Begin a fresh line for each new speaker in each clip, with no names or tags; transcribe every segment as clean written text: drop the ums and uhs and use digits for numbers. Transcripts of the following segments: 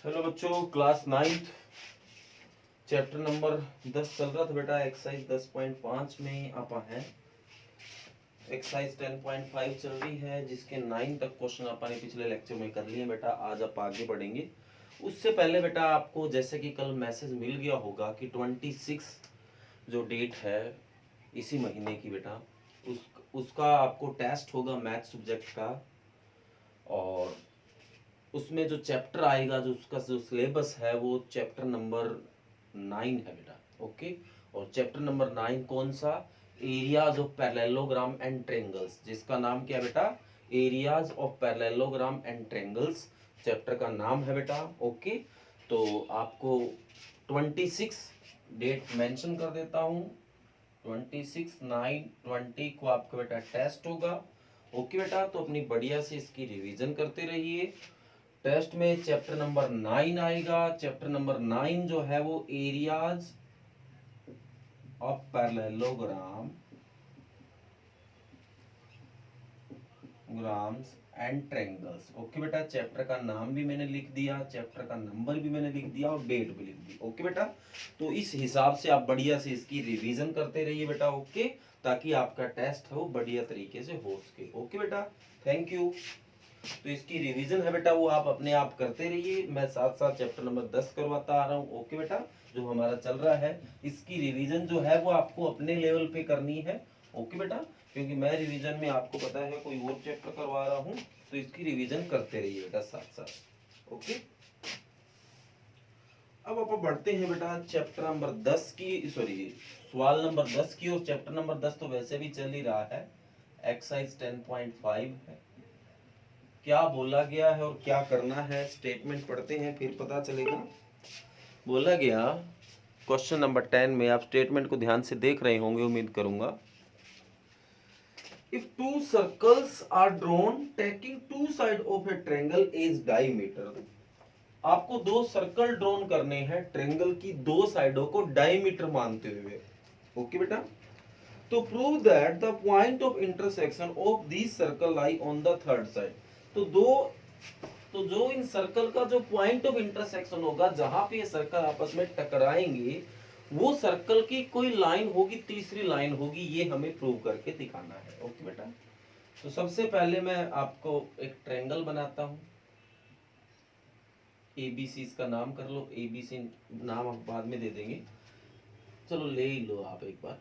Hello बच्चों, class 9th chapter number 10 चल रहा था बेटा। एक्सरसाइज 10.5 में आपा है। एक्सरसाइज 10.5 चल रही है, जिसके 9 तक क्वेश्चन आपा ने पिछले लेक्चर में कर लिए बेटा। आज आप आगे बढ़ेंगे। उससे पहले बेटा आपको जैसे कि कल मैसेज मिल गया होगा कि 26 जो डेट है इसी महीने की बेटा, उसका आपको टेस्ट होगा मैथ सब्जेक्ट का। और उसमें जो चैप्टर आएगा, जो उसका जो सिलेबस है, वो चैप्टर नंबर 9 है बेटा। ओके। और चैप्टर नंबर 9 कौन सा? Areas of parallelogram and triangles, जिसका नाम क्या है बेटा? Areas of parallelogram and triangles chapter का नाम है बेटा। ओके। तो आपको 26 डेट मेंशन कर देता हूँ। 26/9/20 को आपका बेटा टेस्ट होगा। ओके बेटा, तो अपनी बढ़िया से इसकी रिवीजन करते रहिए। टेस्ट में चैप्टर नंबर 9 आएगा। चैप्टर नंबर 9 जो है वो areas of parallelogram grams and triangles. Okay बेटा, चैप्टर का नाम भी मैंने लिख दिया, चैप्टर का नंबर भी मैंने लिख दिया और डेट भी लिख दी। ओके बेटा, तो इस हिसाब से आप बढ़िया से इसकी रिवीजन करते रहिए बेटा। ओके, ताकि आपका टेस्ट हो बढ़िया तरीके से हो सके। ओके बेटा, थैंक यू। तो इसकी रिवीजन है बेटा, वो आप अपने आप करते रहिए। मैं साथ साथ चैप्टर नंबर 10 करवाता आ रहा हूँ। ओके बेटा, जो हमारा चल रहा है, इसकी रिवीजन जो है वो आपको अपने लेवल पे करनी है। ओके बेटा, क्योंकि मैं रिवीजन में आपको पता है कोई और चैप्टर करवा रहा हूँ, तो इसकी रिवीजन करते रहिए बेटा साथ साथ। ओके। अब आप बढ़ते हैं बेटा चैप्टर नंबर 10 की, सॉरी सवाल नंबर 10 की। और चैप्टर नंबर 10 तो वैसे भी चल ही रहा है, एक्सरसाइज 10.5 है। क्या बोला गया है और क्या करना है, स्टेटमेंट पढ़ते हैं फिर पता चलेगा। बोला गया क्वेश्चन नंबर 10 में, आप स्टेटमेंट को ध्यान से देख रहे होंगे उम्मीद करूंगा। If two circles are drawn taking two side of a triangle is diameter. आपको दो सर्कल ड्रॉन करने हैं, ट्रायंगल की दो साइडों को डायमीटर मानते हुए। ओके बेटा, तो prove that the point of intersection of this circle lie on the third side. तो जो इन सर्कल का जो पॉइंट ऑफ इंटरसेक्शन होगा, जहां पे ये सर्कल आपस में टकराएंगे, वो सर्कल की कोई लाइन होगी, तीसरी लाइन होगी, ये हमें प्रूव करके दिखाना है। ओके बेटा, तो सबसे पहले मैं आपको एक ट्रायंगल बनाता हूं। एबीसी इसका नाम कर लो। एबीसी नाम हम बाद में दे देंगे, चलो ले ही लो आप एक बार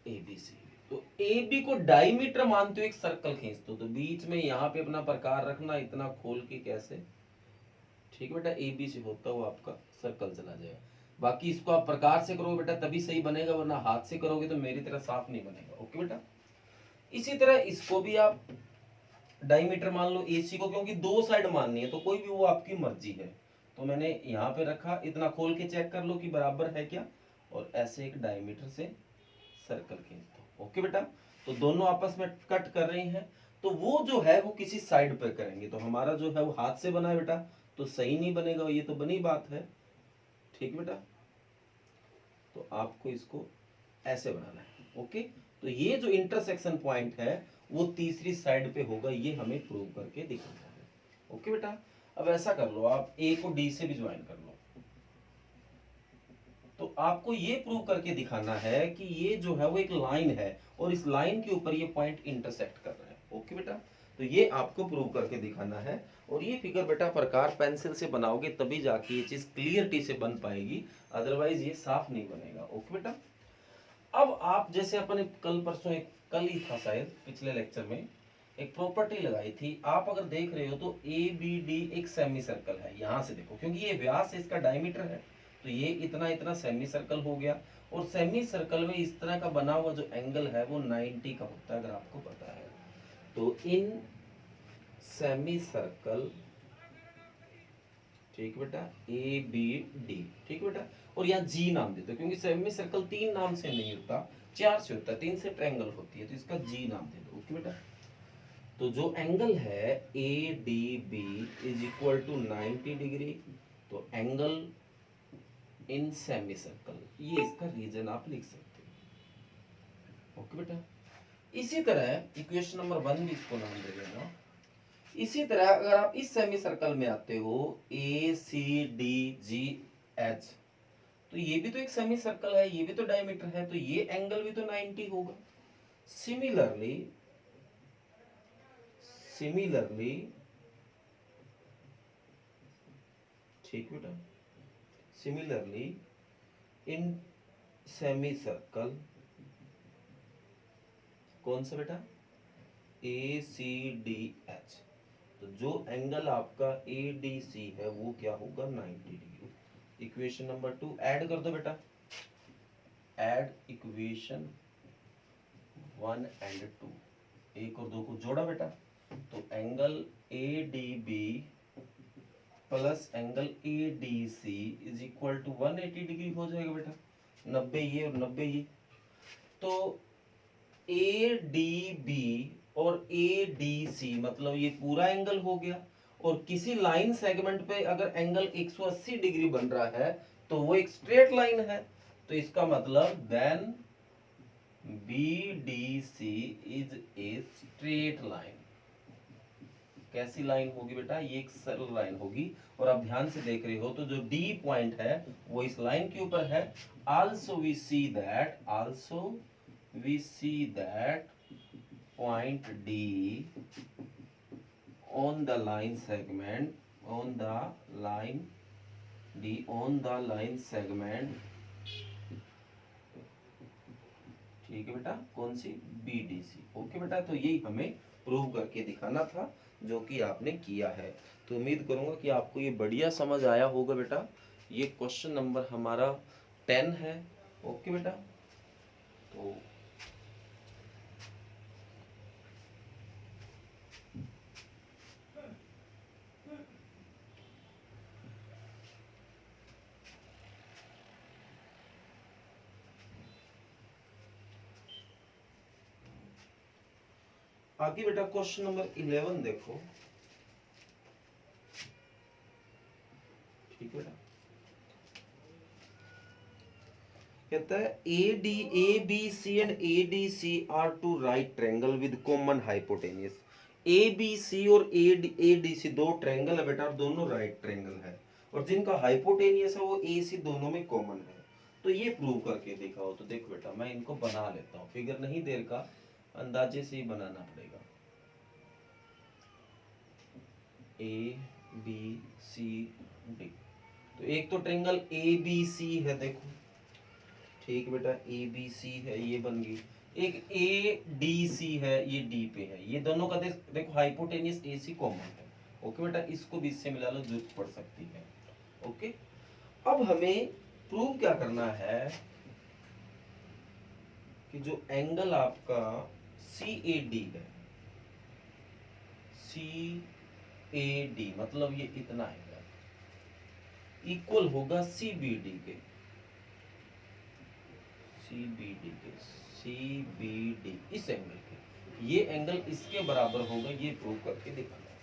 एबीसी। तो ए बी को डायमीटर मानते हो एक सर्कल खींच दो, तो बीच में यहाँ पे अपना प्रकार रखना, इतना खोल के कैसे। ठीक है बेटा, ए बी से होता हुआ आपका सर्कल चला जाएगा। बाकी इसको आप प्रकार से करोगे बेटा तभी सही बनेगा, वरना हाथ से करोगे तो मेरी तरह साफ नहीं बनेगा। ओके बेटा, इसी तरह इसको भी आप डायमीटर मान लो एसी को, क्योंकि दो साइड माननी है, तो कोई भी वो आपकी मर्जी है। तो मैंने यहाँ पे रखा, इतना खोल के चेक कर लो कि बराबर है क्या, और ऐसे एक डायमीटर से सर्कल खींच दो। ओके बेटा, तो दोनों आपस में कट कर रहे हैं, तो वो जो है वो किसी साइड पे करेंगे। तो हमारा जो है वो हाथ से बना है बेटा, तो सही नहीं बनेगा, ये तो बनी बात है। ठीक बेटा, तो आपको इसको ऐसे बनाना है। ओके, तो ये जो इंटरसेक्शन पॉइंट है वो तीसरी साइड पे होगा, ये हमें प्रूव करके दिखाना है। ओके बेटा, अब ऐसा कर लो, आप ए को डी से भी ज्वाइन कर लो। तो आपको ये प्रूव करके दिखाना है कि ये जो है वो एक लाइन है, और इस लाइन के ऊपर ये पॉइंट इंटरसेक्ट कर रहा है। ओके बेटा, तो ये आपको प्रूव करके दिखाना है। और ये फिगर बेटा प्रकार पेंसिल से बनाओगे तभी जाके ये चीज क्लियरिटी से बन पाएगी, अदरवाइज ये साफ नहीं बनेगा। ओके बेटा, अब आप जैसे अपने कल परसों, एक कल ही था शायद, पिछले लेक्चर में एक प्रॉपर्टी लगाई थी। आप अगर देख रहे हो तो ए बी डी एक सेमी सर्कल है। यहां से देखो, क्योंकि ये व्यास है, इसका डायमीटर है, तो ये इतना इतना सेमी सर्कल हो गया। और सेमी सर्कल में इस तरह का बना हुआ जो एंगल है वो 90 का होता है, अगर आपको पता है तो। इन सेमी सर्कल, ठीक बेटा, ए बी डी, ठीक बेटा, और यहाँ जी नाम देते हो, क्योंकि सेमी सर्कल 3 नाम से नहीं होता, 4 से होता है, 3 से ट्रायंगल होती है, तो इसका जी नाम दे दो। ओके बेटा, तो जो एंगल है A D B is equal to 90 degree, तो एंगल इन सेमी सर्कल, ये इसका रीजन आप लिख सकते हो। ओके बेटा, इसी तरह इक्वेशन नंबर 1 भी इसको नाम दे देना। इसी तरह अगर आप इस सेमी सर्कल में आते हो ए सी डी जी एच, तो ये भी तो एक सेमी सर्कल है, ये भी तो डायमीटर है, तो ये एंगल भी तो 90 होगा। सिमिलरली ठीक बेटा, सिमिलरली इन सेमी सर्कल, कौन सा बेटा, ए सी डी एच, तो जो एंगल आपका ए डी सी है वो क्या होगा 90 डिग्री। इक्वेशन नंबर 2 ऐड कर दो बेटा, ऐड इक्वेशन 1 एंड 2, 1 और 2 को जोड़ा बेटा, तो angle A D B plus angle A D C is equal to 180 degree हो जाएगा बेटा, 90 ये और 90 ये। तो ए डी बी और ए डी सी मतलब ये पूरा एंगल हो गया, और किसी लाइन सेगमेंट पे अगर एंगल 180 डिग्री बन रहा है तो वो एक स्ट्रेट लाइन है, तो इसका मतलब then B D C is a straight line. कैसी लाइन होगी बेटा, ये एक सरल लाइन होगी, और आप ध्यान से देख रहे हो तो जो डी पॉइंट है वो इस लाइन के ऊपर है। Also we see that point D on the line segment, on the line D on the line segment, ठीक है बेटा, कौन सी, BDC। ओके बेटा, तो यही हमें प्रूव करके दिखाना था जो कि आपने किया है। तो उम्मीद करूंगा कि आपको ये बढ़िया समझ आया होगा बेटा। ये क्वेश्चन नंबर हमारा 10 है। ओके बेटा, तो आगे बेटा क्वेश्चन नंबर 11 देखो। ठीक है बेटा, कहता है A B C and A D C are two right triangle with common hypotenuse. A B C और ए डी सी दो ट्रायंगल है बेटा, और दोनों राइट ट्रायंगल है, और जिनका हाइपोटेन्यूज है वो ए सी दोनों में कॉमन है। तो ये प्रूव करके दिखाओ। तो देखो बेटा, मैं इनको बना लेता हूँ, फिगर नहीं देर का, अंदाजे से ही बनाना पड़ेगा। ए बी सी डी, तो एक तो ट्रायंगल ए बी सी है, देखो ठीक बेटा, ए बी सी है, ये बन गई। एक ए डी सी है, ये डी पे है, ये दोनों का देखो हाइपोटेन्यूज ए सी कॉमन है। ओके बेटा, इसको भी इससे मिला लो, जरूरत पड़ सकती है। ओके, अब हमें प्रूव क्या करना है कि जो एंगल आपका सी ए डी है, सी ए डी मतलब ये इतना एंगल इक्वल होगा सी बी डी के, सी बी डी इस एंगल के, ये एंगल इसके बराबर होगा, ये प्रूव करके दिखाना है।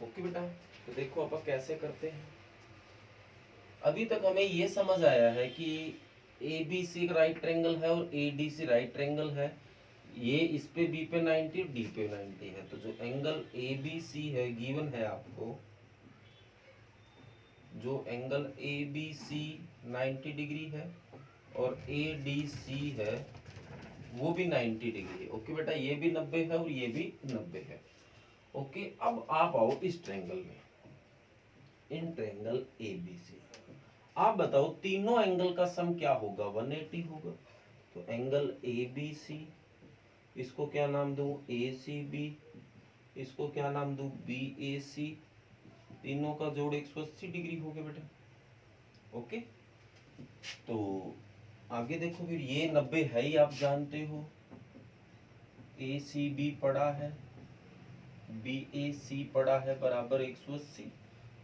ओके बेटा, तो देखो आप कैसे करते हैं। अभी तक हमें ये समझ आया है कि A B C right triangle है और A D C right triangle है, ये इस पे बी पे 90 डी पे 90 है। तो जो एंगल ए बी सी है गिवन है आपको, जो angle A B C 90 degree है और ए डी सी है वो भी 90 डिग्री है। ओके बेटा, ये भी 90 है और ये भी 90 है। ओके, अब आप आओ इस ट्रायंगल में, इन ट्रायंगल ए बी सी, आप बताओ तीनों एंगल का सम क्या होगा, 180 होगा। तो एंगल ए बी सी, इसको क्या नाम दूं, ए सी बी, इसको क्या नाम दूं, बी ए सी, तीनों का जोड़ 180 डिग्री हो गया बेटा। ओके, तो आगे देखो, फिर ये 90 है ही, आप जानते हो, ए सी बी पड़ा है, बी ए सी पड़ा है बराबर 180,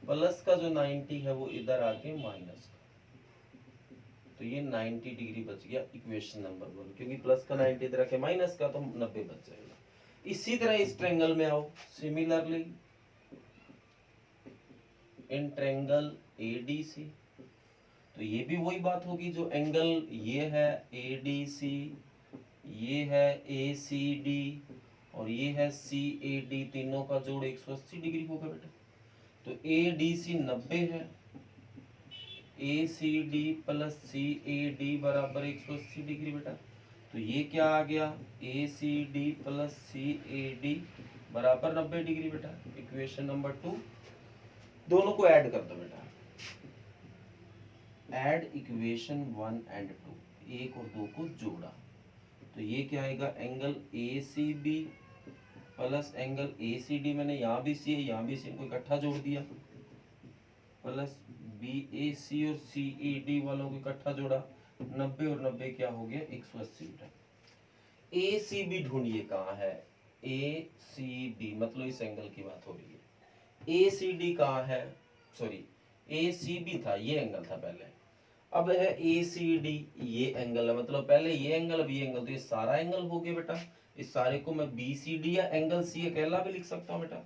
प्लस का जो 90 है वो इधर आके माइनस का, तो ये 90 डिग्री बच गया इक्वेशन नंबर 1, क्योंकि प्लस का 90 इधर आके माइनस का, तो 90 बच जाएगा। इसी तरह इस ट्रायंगल में आओ, similarly in triangle A D C, तो ये भी वही बात होगी, जो एंगल ये है ए डी सी, ये है ए सी डी, और ये है सी ए डी, तीनों का जोड़ 180 डिग्री होगा बेटा। तो ए डी सी 90 है, A C D plus C A D बराबर 180 डिग्री बेटा। तो ये क्या आ गया, A C D plus C A D बराबर 90 डिग्री बेटा। इक्वेशन नंबर 2, दोनों को ऐड कर दो बेटा। ऐड इक्वेशन 1 एंड 2, 1 और 2 को जोड़ा तो ये क्या आएगा, angle A C B plus angle A C D, मैंने यहाँ भी सी है यहाँ भी सी, इनको इकट्ठा जोड़ दिया, प्लस बी ए सी और सी ए डी वालों को इकट्ठा जोड़ा, 90 और 90 क्या हो गया 180 बेटा। ए सी बी ढूंढिए कहाँ है, ए सी बी मतलब इस एंगल की बात हो रही है। ए सी डी कहाँ है, सॉरी ए सी बी था, ये एंगल था पहले, अब है ए सी डी, ये एंगल है, मतलब पहले ये एंगल अब ये एंगल, तो ये सारा एंगल हो गया बेटा। इस सारे को मैं बी सी डी या एंगल सी अकेला भी लिख सकता हूँ बेटा।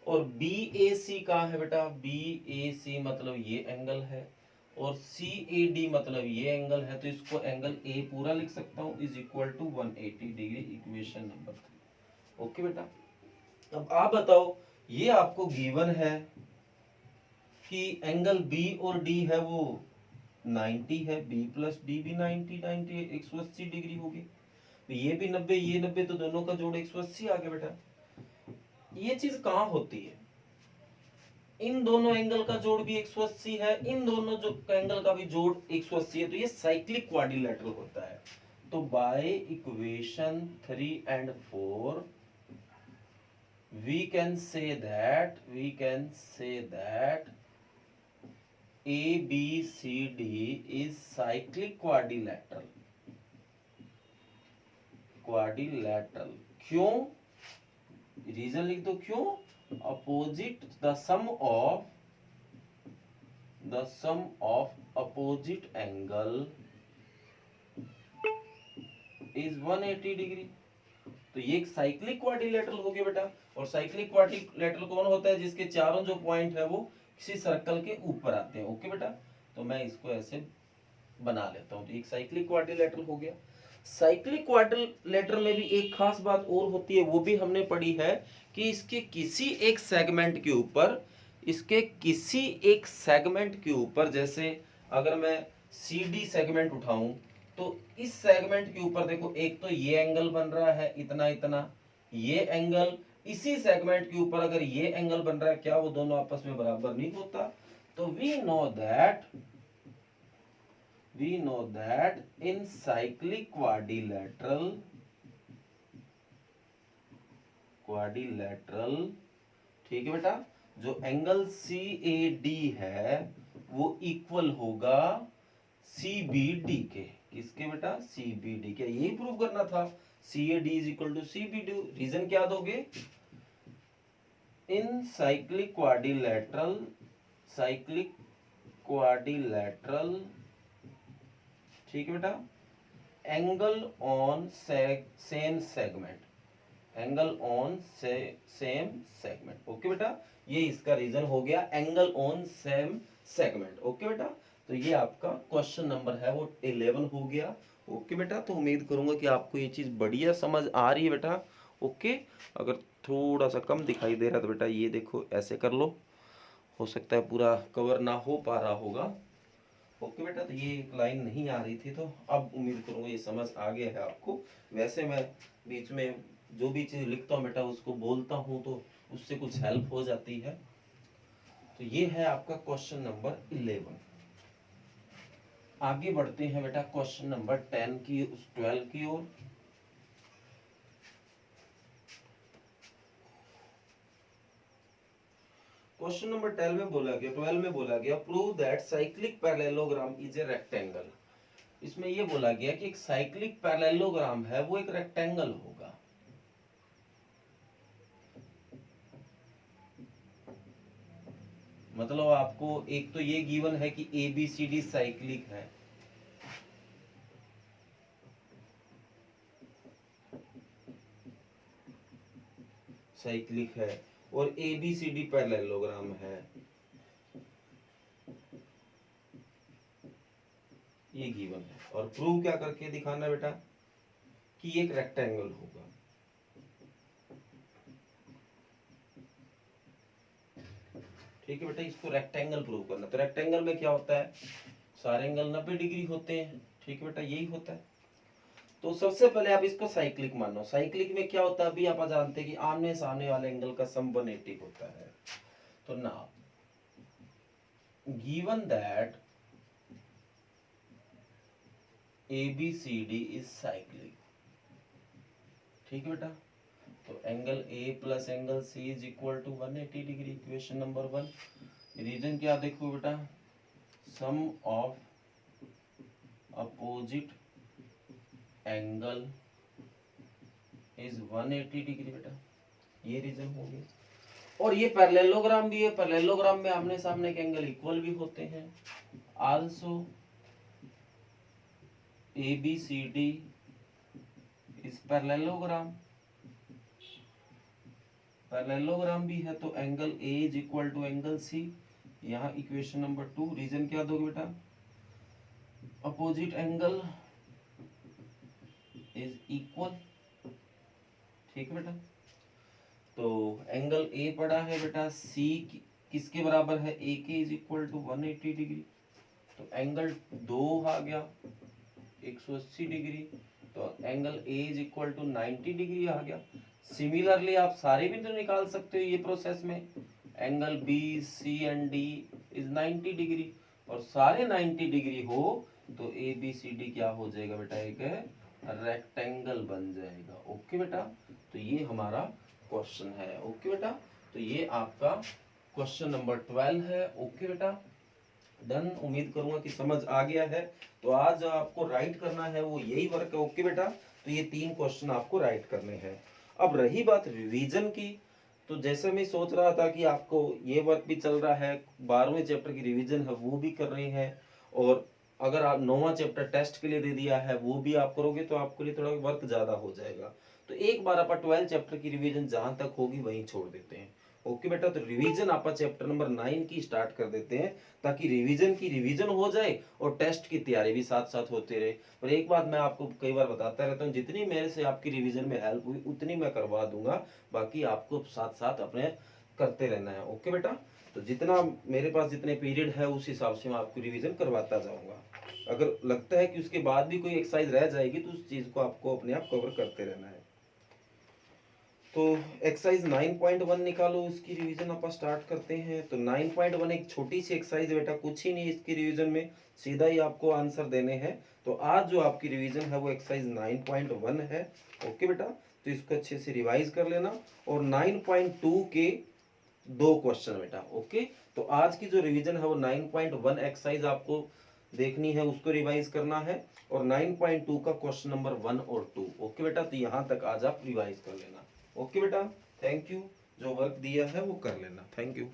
और बी ए सी कहाँ है बेटा, बी ए सी मतलब ये एंगल है, और सी ए डी मतलब ये एंगल है, तो इसको एंगल ए पूरा लिख सकता हूँ, is equal to 180 degree, equation number 3। Okay बेटा, अब आप बताओ, ये आपको गिवन है कि एंगल बी और डी है वो 90 है, बी प्लस डी भी 90 90 180 डिग्री होगी, तो ये भी 90 ये 90, तो दोनों का जोड़ 180 आ गया बेटा। ये चीज कहाँ होती है, इन दोनों एंगल का जोड़ भी 180 है, इन दोनों जो एंगल का भी जोड़ 180 है, तो ये साइक्लिक क्वाड्रिलेटरल होता है। तो by equation 3 and 4 we can say that ABCD is cyclic quadrilateral। क्यों, रीजन लिख दो क्यों, opposite the sum of opposite angle is 180 degree. तो ये एक साइक्लिक क्वाड्रिलेटरल हो गया बेटा। और साइक्लिक क्वाड्रिलेटरल कौन होता है, जिसके चारों जो पॉइंट है वो किसी सर्कल के ऊपर आते हैं। ओके बेटा, तो मैं इसको ऐसे बना लेता हूँ, तो एक साइक्लिक क्वाड्रिलेटरल हो गया। साइक्लिक क्वाड्रिलेटरल में भी एक खास बात और होती है, वो भी हमने पढ़ी है कि इसके किसी एक सेगमेंट के ऊपर, जैसे अगर मैं सी डी सेगमेंट उठाऊं, तो इस सेगमेंट के ऊपर देखो, एक तो ये एंगल बन रहा है इतना इतना, ये एंगल, इसी सेगमेंट के ऊपर अगर ये एंगल बन रहा है, क्या वो दोनों आपस में बराबर नहीं होता। तो we know that in cyclic quadrilateral, ठीक है बेटा, जो एंगल सी ए डी है वो इक्वल होगा सी बी डी के। किसके बेटा, सी बी डी के। यही प्रूव करना था, C A D is equal to C B D. Reason क्या दोगे, इन साइक्लिक क्वाड्रिलेटरल, ठीक है बेटा, angle on same segment. Okay बेटा, ये इसका रीजन हो गया, angle on same segment. Okay बेटा, तो ये आपका क्वेश्चन नंबर है वो 11 हो गया। ओके बेटा, तो उम्मीद करूंगा कि आपको ये चीज बढ़िया समझ आ रही है बेटा। ओके, अगर थोड़ा सा कम दिखाई दे रहा तो बेटा ये देखो ऐसे कर लो, हो सकता है पूरा कवर ना हो पा रहा होगा। ओके बेटा, तो ये एक लाइन नहीं आ रही थी, तो अब उम्मीद करूंगा ये समझ आ गया है आपको। वैसे मैं बीच में जो भी चीज लिखता हूँ बेटा उसको बोलता हूँ, तो उससे कुछ हेल्प हो जाती है। तो ये है आपका क्वेश्चन नंबर 11। आगे बढ़ते हैं बेटा क्वेश्चन नंबर 10 की 12 की ओर। क्वेश्चन नंबर 12 में बोला गया prove that cyclic parallelogram is a rectangle. इसमें ये बोला गया कि एक साइक्लिक पैरेललोग्राम है वो एक रेक्टेंगल होगा। मतलब आपको एक तो ये गिवन है कि ABCD साइक्लिक है, और ABCD पैरेललोग्राम है, ये गिवन है। और प्रूव क्या करके दिखाना बेटा कि एक रेक्टेंगल होगा। ठीक है बेटा, इसको रेक्टेंगल प्रूव करना। तो रेक्टेंगल में क्या होता है, सारे एंगल 90 डिग्री होते हैं। ठीक है बेटा, यही होता है। तो सबसे पहले आप इसको साइक्लिक मानो। साइक्लिक में क्या होता है, अभी आप जानते हैं कि आमने सामने वाले एंगल का सम 180 होता है। तो now given that ABCD is cyclic, ठीक है बेटा, तो angle A plus angle C is equal to 180 degree. Equation number 1। Reason क्या देखो बेटा, sum of opposite angle is 180 degree बेटा, ये रीजन हो गया। और ये पैरेललोग्राम भी है, पैरेललोग्राम में आमने सामने के एंगल इक्वल भी होते हैं। Also ABCD is parallelogram, parallelogram भी है, तो angle A is equal to angle C। यहाँ इक्वेशन नंबर 2। रीजन क्या दोगे बेटा, अपोजिट एंगल इज इक्वल, ठीक है बेटा। तो एंगल A पड़ा है बेटा, C किसके बराबर है, A के इज इक्वल टू 180 डिग्री। तो एंगल 2 आ गया 180 डिग्री, तो angle A is equal to 90 degree आ गया। सिमिलरली आप सारे भी तो निकाल सकते हो ये प्रोसेस में, angle B, C and D is 90 degree, और सारे 90 डिग्री हो तो ABCD क्या हो जाएगा बेटा, एक रेक्टेंगल बन जाएगा। ओके बेटा, तो ये हमारा क्वेश्चन है। ओके बेटा, तो ये आपका क्वेश्चन नंबर 12 है। ओके बेटा, डन। उम्मीद करूंगा कि समझ आ गया है। तो आज आपको राइट करना है वो यही वर्क है। ओके बेटा, तो ये 3 क्वेश्चन आपको राइट करने हैं। अब रही बात रिवीजन की, तो जैसे मैं सोच रहा था कि आपको ये वर्क भी चल रहा है, 12वें चैप्टर की रिवीजन है वो भी कर रहे हैं, और अगर आप 9वां चैप्टर टेस्ट के लिए दे दिया है वो भी आप करोगे, तो आपके लिए थोड़ा वर्क ज्यादा हो जाएगा। तो एक बार आप 12 चैप्टर की रिवीजन जहां तक होगी वहीं छोड़ देते हैं। ओके बेटा, तो रिवीजन आप चैप्टर नंबर 9 की स्टार्ट कर देते हैं, ताकि रिवीजन की रिवीजन हो जाए और टेस्ट की तैयारी भी साथ साथ होते रहे। और एक बात मैं आपको कई बार बताता रहता हूँ, जितनी मेरे से आपकी रिवीजन में हेल्प हुई उतनी मैं करवा दूंगा, बाकी आपको साथ साथ अपने करते रहना है। ओके बेटा, तो जितना मेरे पास जितने पीरियड है उस हिसाब से मैं आपको रिवीजन करवाता जाऊंगा। अगर लगता है कि उसके बाद भी कोई एक्सरसाइज रह जाएगी तो उस चीज को आपको अपने आप कवर करते रहना है। तो एक्सरसाइज 9.1 निकालो, उसकी रिवीजन आप स्टार्ट करते हैं। तो 9.1 एक छोटी सी एक्सरसाइज है बेटा, कुछ ही नहीं इसकी रिवीजन में, सीधा ही आपको आंसर देने हैं। तो आज जो आपकी रिवीजन है वो एक्सरसाइज 9.1 है। ओके बेटा, तो इसको अच्छे से रिवाइज कर लेना, और 9.2 के 2 क्वेश्चन बेटा। ओके, तो आज की जो रिवीजन है वो 9.1 एक्सरसाइज आपको देखनी है, उसको रिवाइज करना है, और 9.2 का क्वेश्चन नंबर 1 और 2। ओके बेटा, तो यहाँ तक आज आप रिवाइज कर लेना। ओके बेटा, थैंक यू। जो वर्क दिया है वो कर लेना। Thank you.